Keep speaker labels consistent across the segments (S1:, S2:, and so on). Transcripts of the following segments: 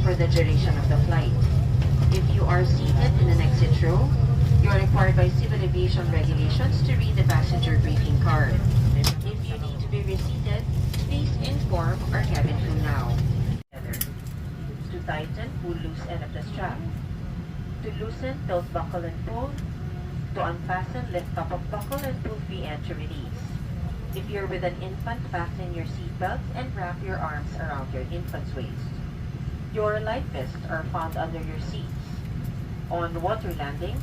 S1: for the duration of the flight. If you are seated in an exit row, you are required by civil aviation regulations to read the passenger briefing card. If you need to be reseated, please inform our cabin crew now. To tighten, pull loose end of the strap. To loosen, tilt buckle and pull. To unfasten, lift top of buckle and pull free end to release. If you're with an infant, fasten your seatbelts and wrap your arms around your infant's waist. Your life vests are found under your seats. On water landing,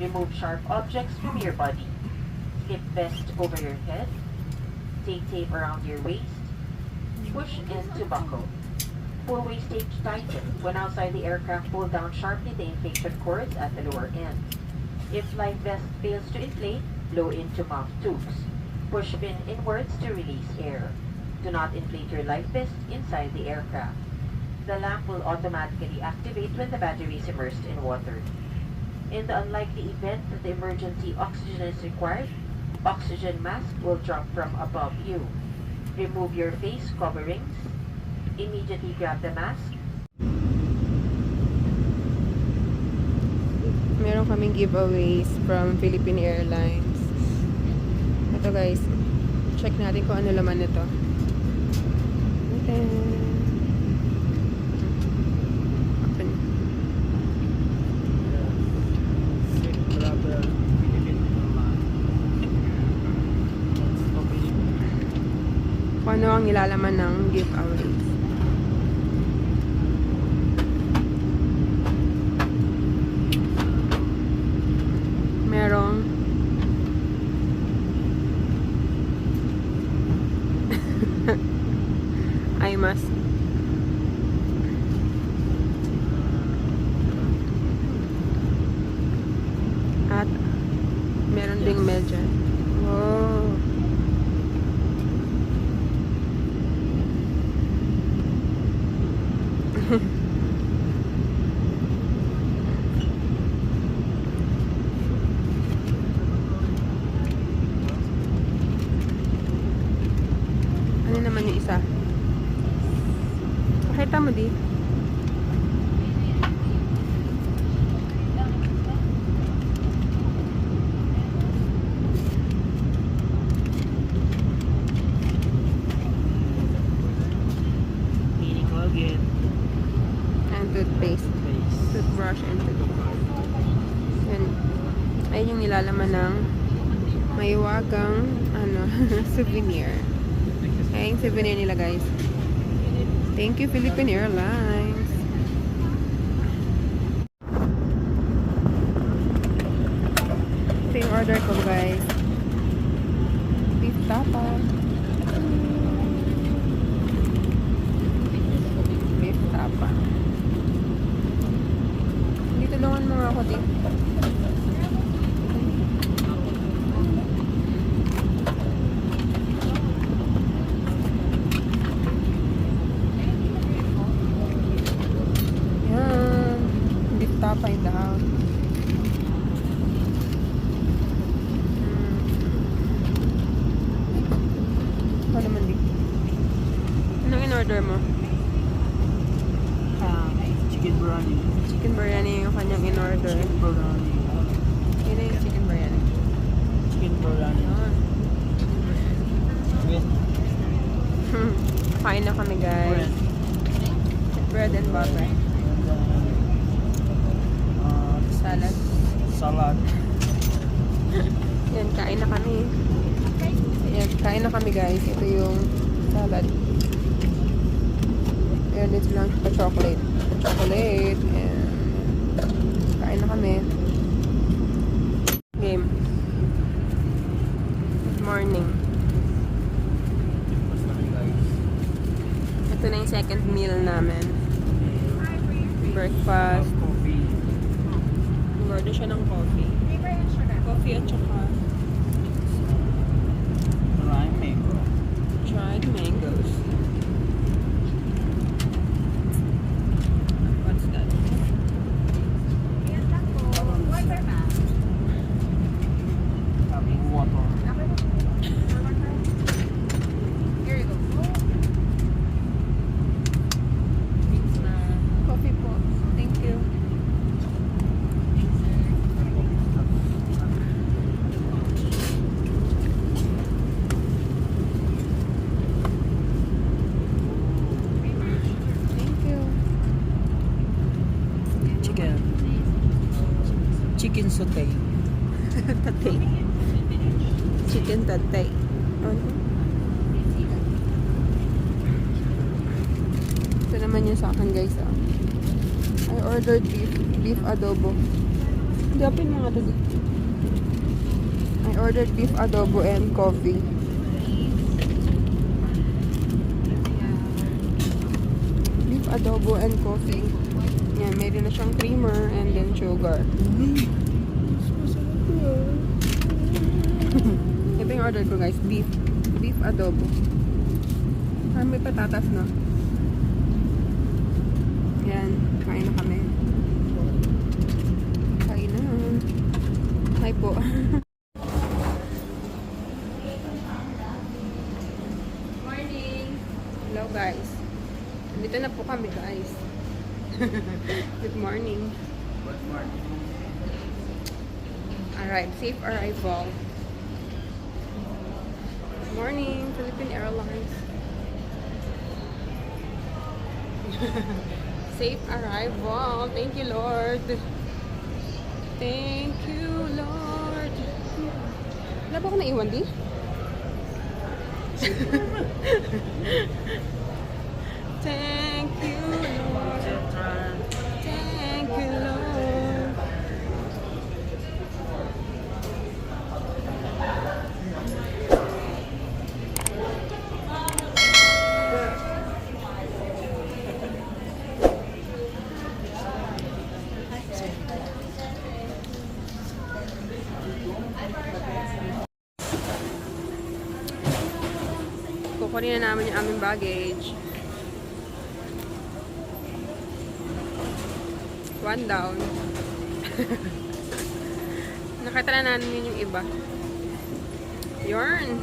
S1: remove sharp objects from your body. Slip vest over your head. Take tape around your waist. Push in to buckle. pullway stage tighten. When outside the aircraft, pull down sharply the inflation cords at the lower end. If life vest fails to inflate, blow into mouth tubes. Push pin inwards to release air. Do not inflate your life vest inside the aircraft. The lamp will automatically activate when the battery is immersed in water. In the unlikely event that the emergency oxygen is required, oxygen mask will drop from above you. Remove your face coverings. Immediately grab the mask.
S2: Meron kaming giveaways from Philippine Airlines. Ito guys, check natin kung ano laman nito. Open. Kung ano ang nilalaman ng giveaways. Merong eye mask. At meron ding medya. Wow. Ano naman yung isa? Pakita mo di. And toothpaste. Toothbrush and toothpaste. Yan. Ayun yung nilalaman ng maiwagang souvenir. Ayun yung souvenir nila guys. Thank you Philippine Airlines. Ito yung order ko guys. Beef tapa. Beef tapa. Hindi tulungan mo nga ako dito. Find out. Ano naman di? Anong in-order mo?
S3: Chicken biryani.
S2: Chicken biryani yung kanyang in-order.
S3: Chicken biryani.
S2: Yun na yung chicken biryani.
S3: Chicken biryani. With
S2: Kain na kami guys. Bread and butter. Salad.
S3: Salad.
S2: Yan, kain na kami. Yan, kain na kami guys. Ito yung salad. Ayan, dito lang pa-chocolate. Pa-chocolate. And kain na kami. Game. Good morning. Ito na yung second meal namin. Breakfast.
S3: Coffee.
S2: Order siya ng coffee. Coffee at saka
S3: Dried mango.
S2: dried mangoes. What's that?
S3: Having water.
S2: Here you go. Coffee po. Thank you.
S3: Chicken sauté.
S2: Tatay. Chicken tatay. Ano? Ito naman yung sa akin guys. I ordered beef adobo. Gapin mo nga ito dito. I ordered beef adobo and coffee. Beef adobo and coffee. Yan, mayroon na siyang creamer and then sugar. Ito yung order ko guys, beef adobo. Ah, may patatas na. Yan, kain na kami. Kain na. Hi po. Morning! Hello guys. Dito na po kami guys. Good morning.
S3: Good morning.
S2: Alright, safe arrival. Morning, Philippine Airlines. Safe arrival. Thank you, Lord. Thank you, Lord. Wala ba ako naiwan di? Thank you, Lord. Thank you, Lord. Kukunin na namin yung aming baggage. One down. Nakita na namin yung iba. Yarn.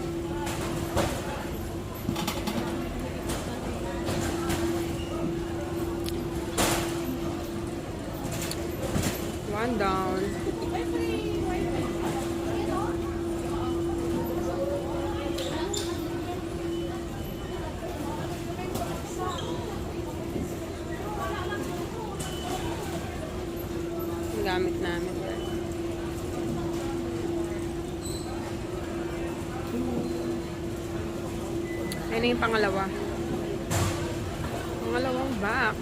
S2: One down. Gamit namin. Ayun na yung pangalawa. Pangalawang box.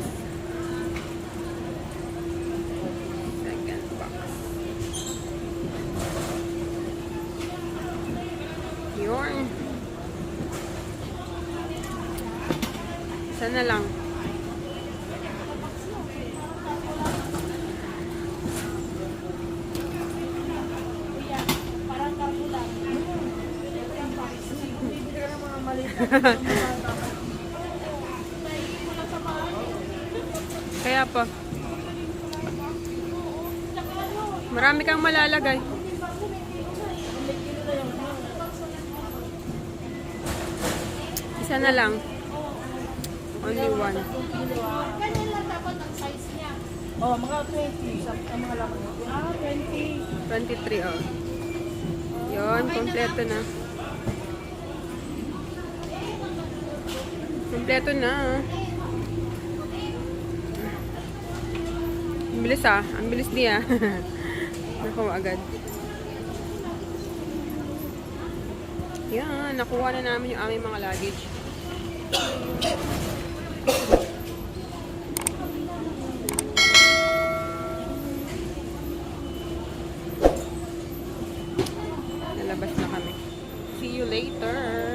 S2: Second box. Yun. Isa na lang. Kaya pa. Marami kang malalagay. Isa na lang. Only one.
S4: Ganyan lang dapat ang size niya.
S3: Oh, mga 20. Ang mga laman. 20.
S2: 23, oh. Yun, kompleto na. Kompleto na. Ang bilis ah. Ang bilis niya. Nakuha agad. Yan, nakuha na namin yung aming mga luggage. Nalabas na kami. See you later.